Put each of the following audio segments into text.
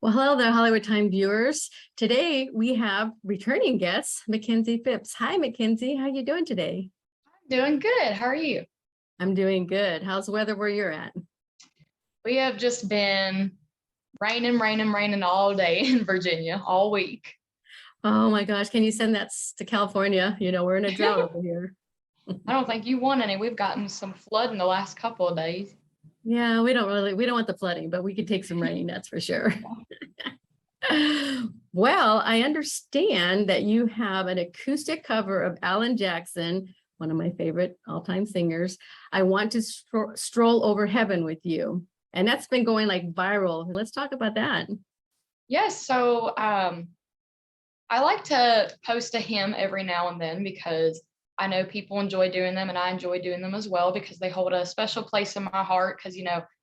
Well, hello there, Hollywood Time viewers. Today we have returning guest, Makenzie Phipps. Hi, Makenzie. How you doing today? Doing good. How are you? I'm doing good. How's the weather where you're at? We have just been raining all day in Virginia all week. Oh my gosh, can you send that to California? You know, we're in a drought over here. I don't think you want any. We've gotten some flood in the last couple of days. Yeah, we don't want the flooding, but we could take some rain, that's for sure. Well, I understand that you have an acoustic cover of Alan Jackson, one of my favorite all-time singers. I want to stroll over heaven with you. And that's been going like viral. Let's talk about that. Yes, so I like to post a hymn every now and then because I know people enjoy doing them and I enjoy doing them as well because they hold a special place in my heart because,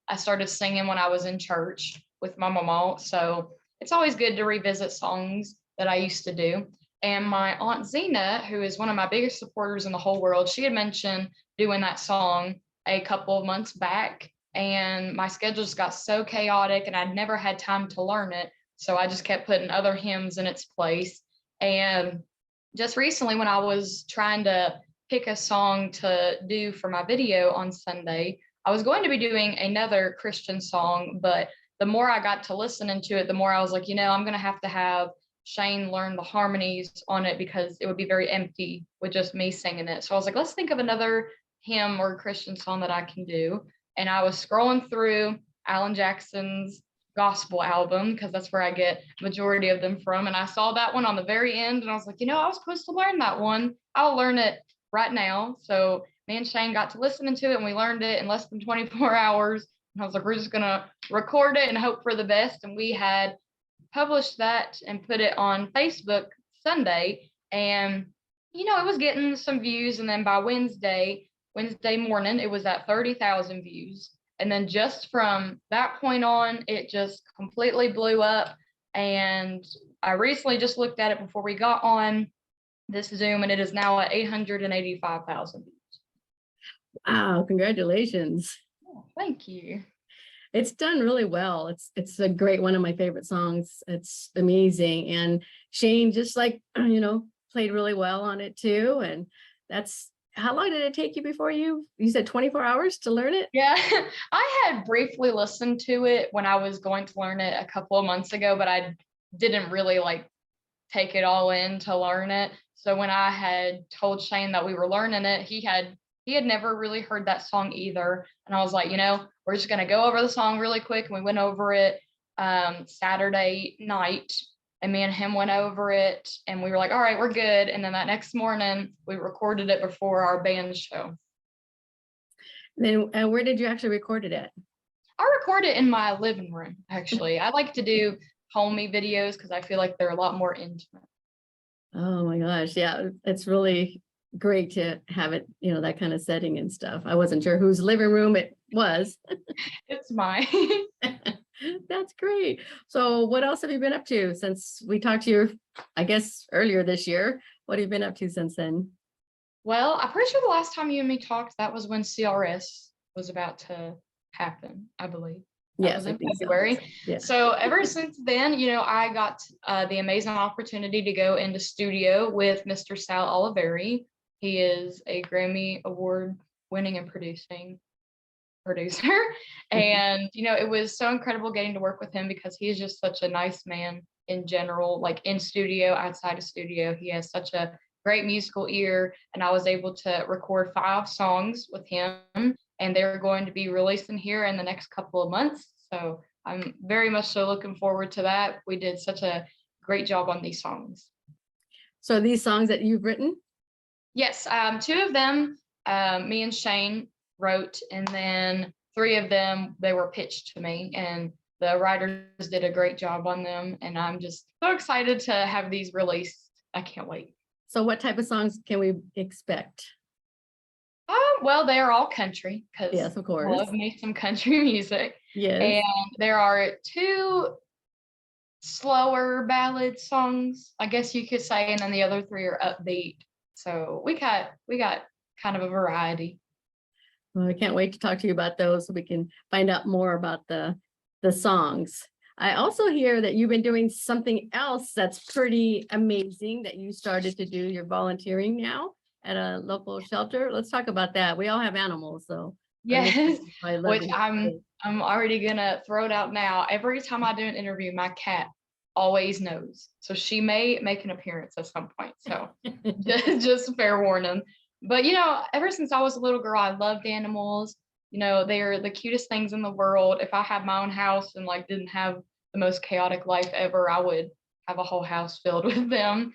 I started singing when I was in church with my mama. So it's always good to revisit songs that I used to do. And my Aunt Zena, who is one of my biggest supporters in the whole world, she had mentioned doing that song a couple of months back. And my schedule just got so chaotic and I'd never had time to learn it. So I just kept putting other hymns in its place. And just recently, when I was trying to pick a song to do for my video on Sunday, I was going to be doing another Christian song, but the more I got to listening to it, the more I was like, I'm going to have Shane learn the harmonies on it because it would be very empty with just me singing it. So I was like, let's think of another hymn or Christian song that I can do. And I was scrolling through Alan Jackson's gospel album because that's where I get majority of them from. And I saw that one on the very end and I was like, I was supposed to learn that one. I'll learn it right now. So me and Shane got to listening to it and we learned it in less than 24 hours. And I was like, we're just going to record it and hope for the best. And we had published that and put it on Facebook Sunday. And, it was getting some views. And then by Wednesday morning, it was at 30,000 views. And then just from that point on, it just completely blew up. And I recently just looked at it before we got on this Zoom, and it is now at 885,000 views. Wow, congratulations. Oh, thank you. It's done really well. It's a great one of my favorite songs. It's amazing. And Shane just played really well on it too. And how long did it take you before you said 24 hours to learn it? Yeah, I had briefly listened to it when I was going to learn it a couple of months ago, but I didn't really take it all in to learn it. So when I had told Shane that we were learning it, he had never really heard that song either. And I was like, we're just going to go over the song really quick. And we went over it Saturday night. And me and him went over it and we were like, all right, we're good. And then that next morning we recorded it before our band show. Then where did you actually record it at? I record it in my living room, actually. I like to do homey videos because I feel like they're a lot more intimate. Oh my gosh. Yeah, it's really great to have it, that kind of setting and stuff. I wasn't sure whose living room it was. It's mine. That's great. So what else have you been up to since we talked to you, I guess, earlier this year? What have you been up to since then? Well, I'm pretty sure the last time you and me talked, that was when CRS was about to happen, I believe. Yes, in February. So. Yeah. So ever since then, I got the amazing opportunity to go into studio with Mr. Sal Oliveri. He is a Grammy Award winning and producing producer. And, it was so incredible getting to work with him because he is just such a nice man in general, like in studio, outside of studio. He has such a great musical ear. And I was able to record 5 songs with him and they're going to be releasing here in the next couple of months. So I'm very much so looking forward to that. We did such a great job on these songs. So these songs that you've written? Yes, 2 of them, me and Shane wrote, and then 3 of them, they were pitched to me, and the writers did a great job on them, and I'm just so excited to have these released. I can't wait. So what type of songs can we expect? Well, they are all country, because yes, of course. I love me some country music. Yes. And there are 2 slower ballad songs, I guess you could say, and then the other 3 are upbeat. So we got kind of a variety. Well, I can't wait to talk to you about those so we can find out more about the songs. I also hear that you've been doing something else that's pretty amazing that you started to do. You're volunteering now at a local shelter. Let's talk about that. We all have animals, so our Yes, listeners probably love which to hear about I'm already gonna throw it out now. Every time I do an interview, my cat always knows. So she may make an appearance at some point. So it. just fair warning. But ever since I was a little girl, I loved animals. They're the cutest things in the world. If I had my own house and like didn't have the most chaotic life ever, I would have a whole house filled with them.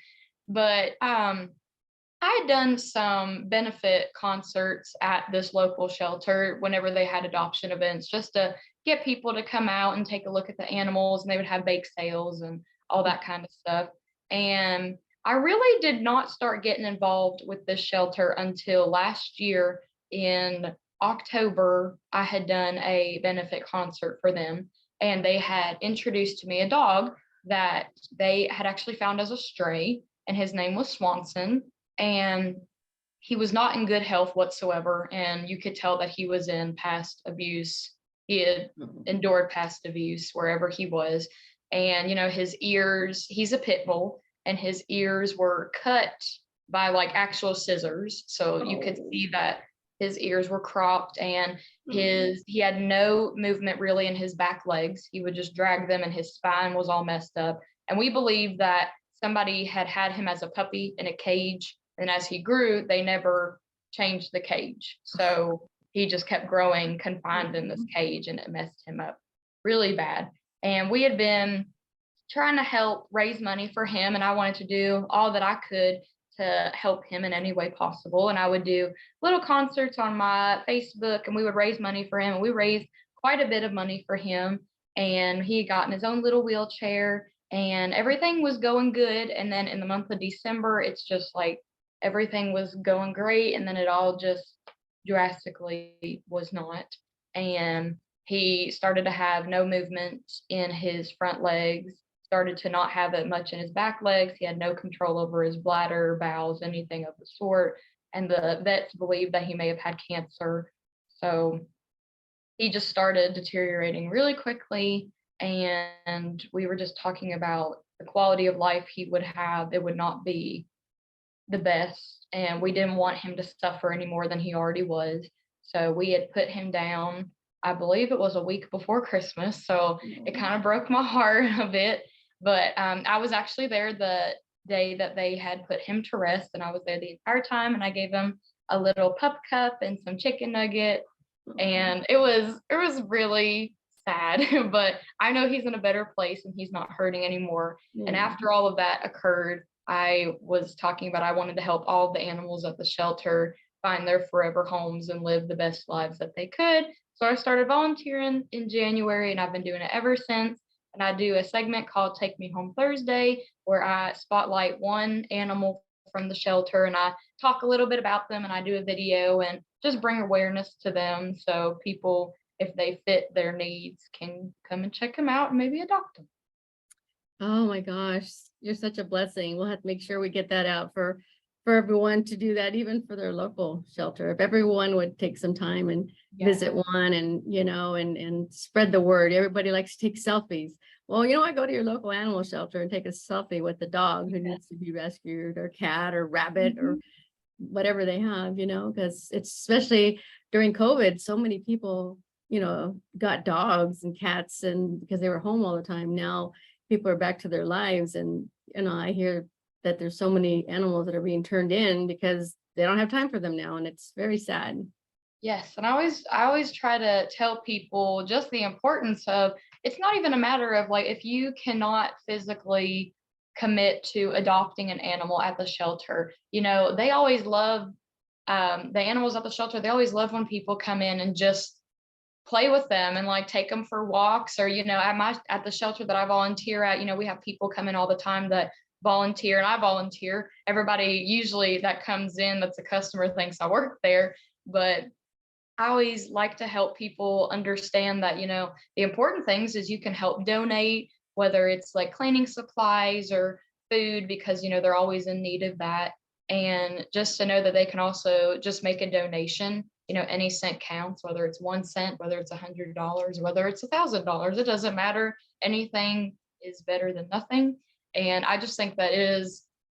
But I had done some benefit concerts at this local shelter whenever they had adoption events, just to get people to come out and take a look at the animals, and they would have bake sales and all that kind of stuff. And I really did not start getting involved with this shelter until last year in October. I had done a benefit concert for them, and they had introduced to me a dog that they had actually found as a stray, and his name was Swanson, and he was not in good health whatsoever, and you could tell that he was in past abuse. He had endured past abuse wherever he was. And his ears, he's a pit bull, and his ears were cut by like actual scissors, so you could see that his ears were cropped, and he had no movement really in his back legs. He would just drag them, and his spine was all messed up. And we believe that somebody had had him as a puppy in a cage, and as he grew, they never changed the cage. So he just kept growing confined in this cage, and it messed him up really bad. And we had been trying to help raise money for him, and I wanted to do all that I could to help him in any way possible. And I would do little concerts on my Facebook, and we would raise money for him. And we raised quite a bit of money for him. And he got in his own little wheelchair, and everything was going good. And then in the month of December, it's just like everything was going great, and then it all just drastically was not. And he started to have no movement in his front legs, started to not have it much in his back legs. He had no control over his bladder, bowels, anything of the sort. And the vets believed that he may have had cancer. So he just started deteriorating really quickly. And we were just talking about the quality of life he would have. It would not be the best, and we didn't want him to suffer any more than he already was. So we had put him down, I believe it was a week before Christmas. So it kind of broke my heart a bit. But I was actually there the day that they had put him to rest, and I was there the entire time, and I gave him a little pup cup and some chicken nugget. And it was really sad, but I know he's in a better place and he's not hurting anymore. And after all of that occurred, I was talking about I wanted to help all the animals at the shelter find their forever homes and live the best lives that they could. So I started volunteering in January, and I've been doing it ever since. And I do a segment called Take Me Home Thursday, where I spotlight one animal from the shelter, and I talk a little bit about them, and I do a video and just bring awareness to them, so people, if they fit their needs, can come and check them out and maybe adopt them. Oh my gosh, you're such a blessing. We'll have to make sure we get that out for everyone to do that, even for their local shelter. If everyone would take some time and visit one, and and spread the word. Everybody likes to take selfies. Well, I go to your local animal shelter and take a selfie with the dog who needs to be rescued, or cat or rabbit or whatever they have, because it's, especially during COVID, so many people, got dogs and cats, and because they were home all the time. Now people are back to their lives, and I hear that there's so many animals that are being turned in because they don't have time for them now, and it's very sad. Yes, and I always try to tell people just the importance of, it's not even a matter of like, if you cannot physically commit to adopting an animal at the shelter, they always love the animals at the shelter. They always love when people come in and just play with them and like take them for walks, or at the shelter that I volunteer at, we have people come in all the time that volunteer, and I volunteer. Everybody usually that comes in that's a customer thinks I work there, but I always like to help people understand that, the important things is you can help donate, whether it's like cleaning supplies or food, because, they're always in need of that. And just to know that they can also just make a donation, any cent counts, whether it's 1 cent, whether it's $100, whether it's $1,000, it doesn't matter. anything is better than nothing. And I just think that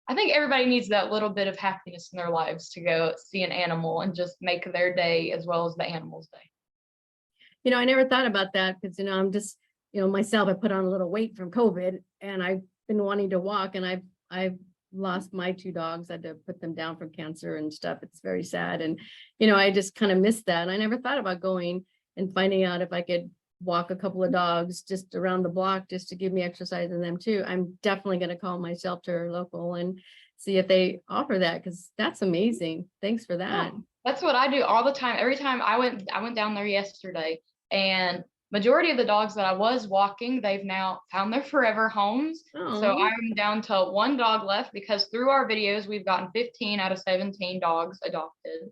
I think everybody needs that little bit of happiness in their lives to go see an animal and just make their day as well as the animal's day. I never thought about that because, I'm just, myself, I put on a little weight from COVID and I've been wanting to walk, and I've lost my 2 dogs. I had to put them down from cancer and stuff. It's very sad. And, I just kind of missed that. And I never thought about going and finding out if I could walk a couple of dogs just around the block just to give me exercise in them too. I'm definitely going to call my shelter local and see if they offer that, because that's amazing. Thanks for that. Yeah, that's what I do all the time. Every time I went down there yesterday, and majority of the dogs that I was walking, they've now found their forever homes. So Oh, I'm down to 1 dog left, because through our videos, we've gotten 15 out of 17 dogs adopted.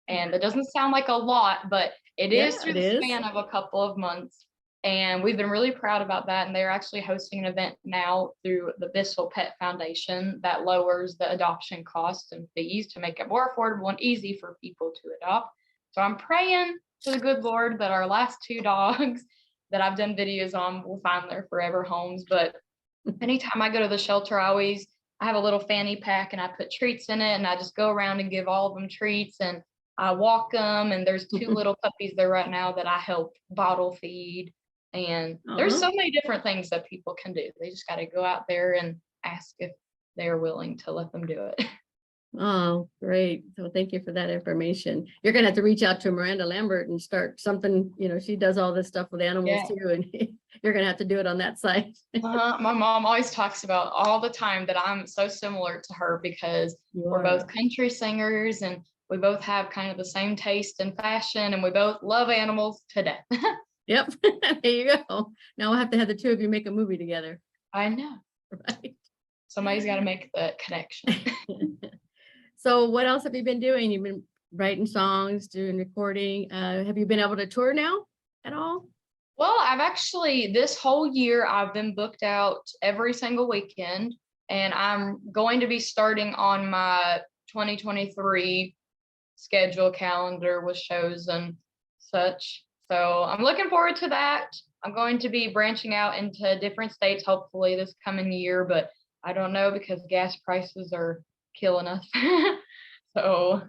And it doesn't sound like a lot, but it yeah, is through it the is. span of a couple of months. And we've been really proud about that. And they're actually hosting an event now through the Bissell Pet Foundation that lowers the adoption costs and fees to make it more affordable and easy for people to adopt. So I'm praying to the good Lord that our last 2 dogs that I've done videos on will find their forever homes. But anytime I go to the shelter, I have a little fanny pack and I put treats in it, and I just go around and give all of them treats, and I walk them. And there's 2 little puppies there right now that I help bottle feed. And there's so many different things that people can do. They just got to go out there and ask if they're willing to let them do it. Oh, great. So thank you for that information. You're going to have to reach out to Miranda Lambert and start something, she does all this stuff with animals Yeah. too. And you're going to have to do it on that side. My mom always talks about all the time that I'm so similar to her, because we're both country singers and we both have kind of the same taste in fashion, and we both love animals to death. Yep. There you go. Now we'll have to have the 2 of you make a movie together. I know. Right. Somebody's got to make the connection. So what else have you been doing? You've been writing songs, doing recording. Have you been able to tour now at all? Well, this whole year, I've been booked out every single weekend, and I'm going to be starting on my 2023 schedule. Calendar with shows and such. So I'm looking forward to that. I'm going to be branching out into different states, hopefully this coming year, but I don't know, because gas prices are killing us. So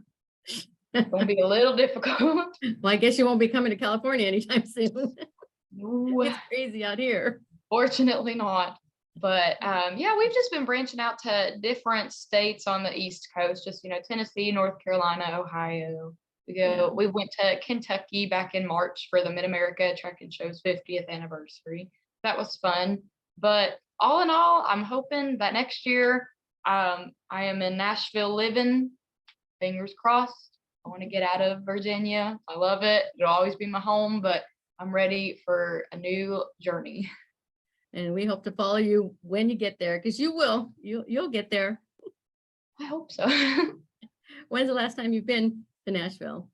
it's going to be a little difficult. Well, I guess you won't be coming to California anytime soon. No, It's crazy out here. fortunately not. But yeah, we've just been branching out to different states on the East Coast, just, Tennessee, North Carolina, Ohio. We went to Kentucky back in March for the Mid-America Track and Show's 50th anniversary. That was fun. But all in all, I'm hoping that next year I am in Nashville living. Fingers crossed. I want to get out of Virginia. I love it. It'll always be my home, but I'm ready for a new journey. And we hope to follow you when you get there, because you will. You'll get there. I hope so. When's the last time you've been to Nashville?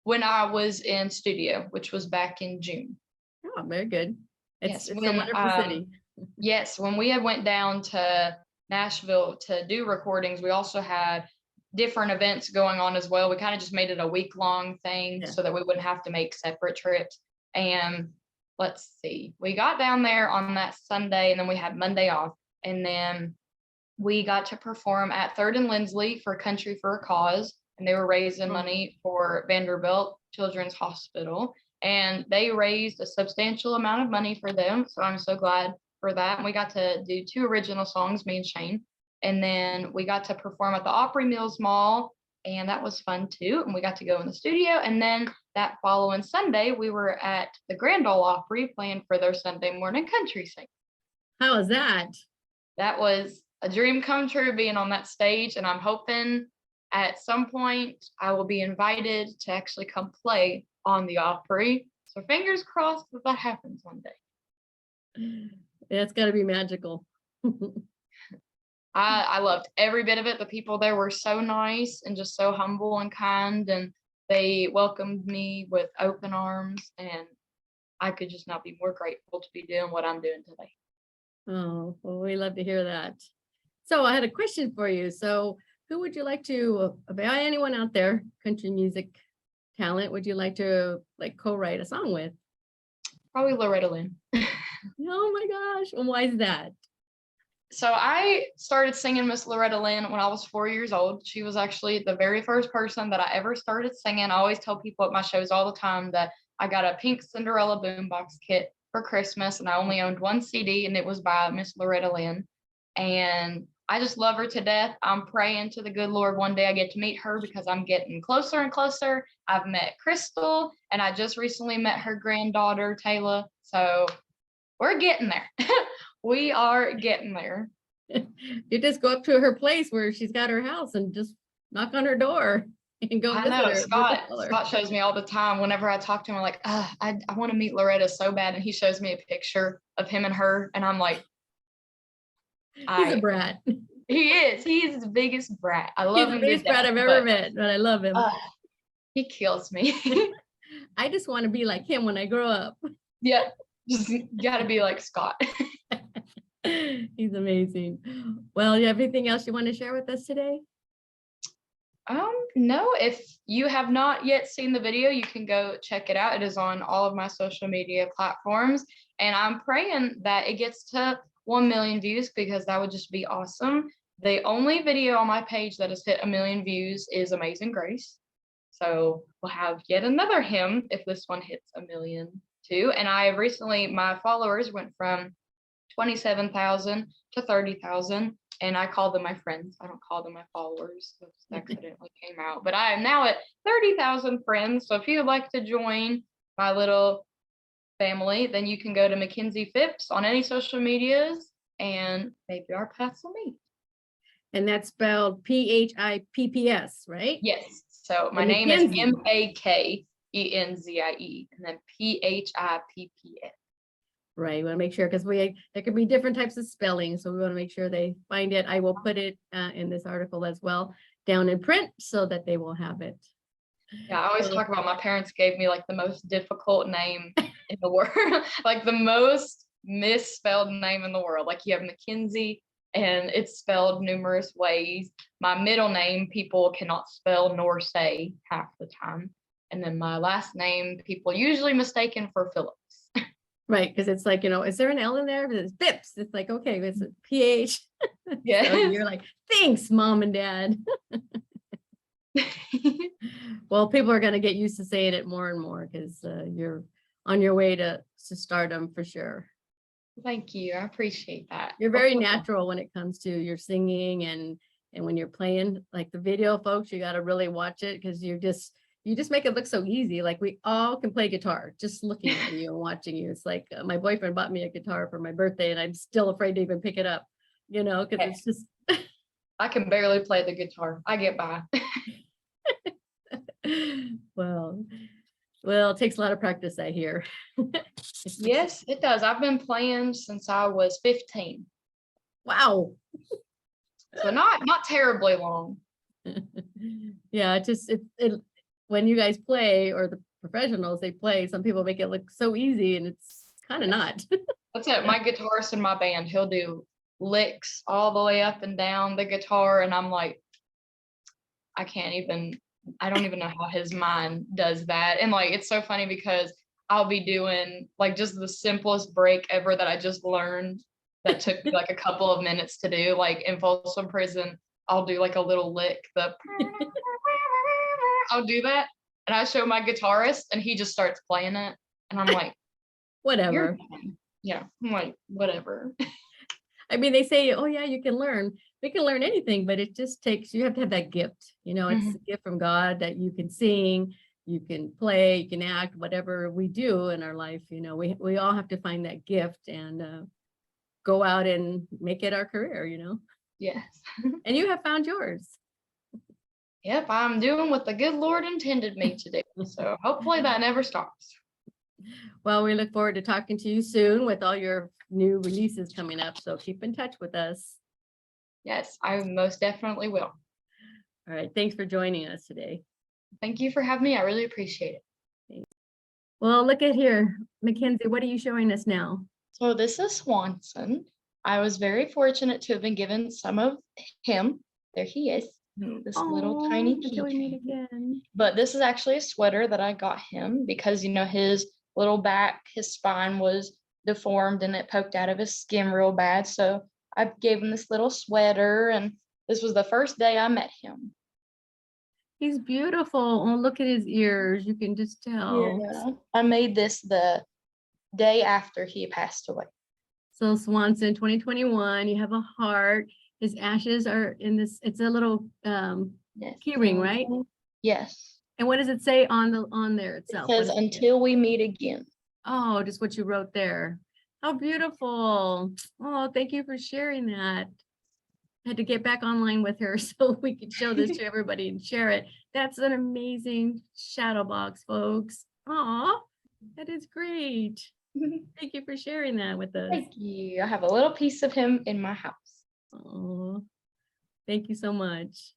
When I was in studio, which was back in June. Oh, very good. It's a wonderful city. Yes, when we had went down to Nashville to do recordings, we also had different events going on as well. We kind of just made it a week-long thing so that we wouldn't have to make separate trips. And let's see, we got down there on that Sunday, and then we had Monday off. And then we got to perform at 3rd and Lindsley for Country for a Cause. And they were raising money for Vanderbilt Children's Hospital. And they raised a substantial amount of money for them. So I'm so glad for that. And we got to do 2 original songs, me and Shane. And then we got to perform at the Opry Mills Mall, and that was fun too. And we got to go in the studio. And then that following Sunday, we were at the Grand Ole Opry playing for their Sunday morning country sing. How was that? That was a dream come true, being on that stage. And I'm hoping at some point I will be invited to actually come play on the Opry. So fingers crossed that happens one day. Yeah, it's got to be magical. I loved every bit of it. The people there were so nice and just so humble and kind, and they welcomed me with open arms, and I could just not be more grateful to be doing what I'm doing today. Oh, well, we love to hear that. So I had a question for you. So who would you like to, anyone out there, country music talent, would you like to co-write a song with? Probably Loretta Lynn. Oh my gosh. And why is that? So I started singing Miss Loretta Lynn when I was 4 years old. She was actually the very first person that I ever started singing. I always tell people at my shows all the time that I got a pink Cinderella boombox kit for Christmas, and I only owned one CD, and it was by Miss Loretta Lynn. And I just love her to death. I'm praying to the good Lord one day I get to meet her because I'm getting closer and closer. I've met Crystal, and I just recently met her granddaughter, Taylor. So we're getting there. We are getting there. You just go up to her place where she's got her house and just knock on her door and go I visit know her. Scott shows me all the time whenever I talk to him. I'm like, I want to meet Loretta so bad, and he shows me a picture of him and her, and I'm like, He's a brat. He is. He's the biggest brat. I He's love the him. biggest brat I've ever met, but I love him. He kills me. I just want to be like him when I grow up. Yeah, just gotta be like Scott. He's amazing. Well, you have anything else you want to share with us today? No, if you have not yet seen the video, you can go check it out. It is on all of my social media platforms, and I'm praying that it gets to 1 million views because that would just be awesome. The only video on my page that has hit 1 million views is Amazing Grace. So we'll have yet another hymn if this one hits 1 million too. And I recently, my followers went from 27,000 to 30,000, and I call them my friends. I don't call them my followers. That accidentally came out. But I am now at 30,000 friends. So if you would like to join my little family, then you can go to Makenzie Phipps on any social medias, and maybe our paths will meet. And that's spelled Phipps, right? Yes. So my name is Makenzie, and then Phipps. Right. We want to make sure because there could be different types of spelling. So we want to make sure they find it. I will put it in this article as well down in print so that they will have it. Yeah, I always talk about my parents gave me like the most difficult name in the world, like the most misspelled name in the world. Like you have Makenzie, and it's spelled numerous ways. My middle name people cannot spell nor say half the time. And then my last name people usually mistaken for Phillips. Right, because it's like, is there an L in there? It's Phipps. It's like, okay, it's a PH. Yeah. So you're like, thanks, mom and dad. Well, people are going to get used to saying it more and more because you're on your way to stardom for sure. Thank you. I appreciate that. You're very natural when it comes to your singing and when you're playing like the video, folks, you got to really watch it because you just make it look so easy. Like we all can play guitar just looking at you and watching you. It's like my boyfriend bought me a guitar for my birthday and I'm still afraid to even pick it up, because it's just. I can barely play the guitar. I get by. Well, it takes a lot of practice, I hear. Yes, it does. I've been playing since I was 15. Wow. So not terribly long. Yeah, it when you guys play or the professionals, they play, some people make it look so easy and it's kind of not. That's it. My guitarist in my band, he'll do licks all the way up and down the guitar. And I'm like, I don't even know how his mind does that. And like, it's so funny because I'll be doing like just the simplest break ever that I just learned that took me like a couple of minutes to do. Like in Folsom Prison, I'll do like a little lick, I'll do that. And I show my guitarist and he just starts playing it. And I'm like, whatever. Yeah, I'm like, whatever. I mean, they say, oh yeah, you can learn. We can learn anything, but it just takes, you have to have that gift. It's a gift from God that you can sing, you can play, you can act, whatever we do in our life. We all have to find that gift and go out and make it our career, Yes. And you have found yours. Yep, I'm doing what the good Lord intended me to do. So hopefully that never stops. Well, we look forward to talking to you soon with all your new releases coming up. So keep in touch with us. Yes, I most definitely will. All right. Thanks for joining us today. Thank you for having me. I really appreciate it. Thanks. Well, look at here. Makenzie, what are you showing us now? So this is Swanson. I was very fortunate to have been given some of him. There he is. This little tiny keychain. But this is actually a sweater that I got him because, his little back, his spine was deformed and it poked out of his skin real bad. So I gave him this little sweater, and this was the first day I met him. He's beautiful. Oh, look at his ears. You can just tell. Yeah. I made this the day after he passed away. So Swanson 2021, you have a heart. His ashes are in this, it's a little Yes. key ring, right? Yes. And what does it say on there It itself? says, "Until we meet again." Oh, just what you wrote there. How beautiful. Oh, thank you for sharing that. I had to get back online with her so we could show this to everybody and share it. That's an amazing shadow box, folks. Aw, that is great. Thank you for sharing that with us. Thank you. I have a little piece of him in my house. Oh, thank you so much.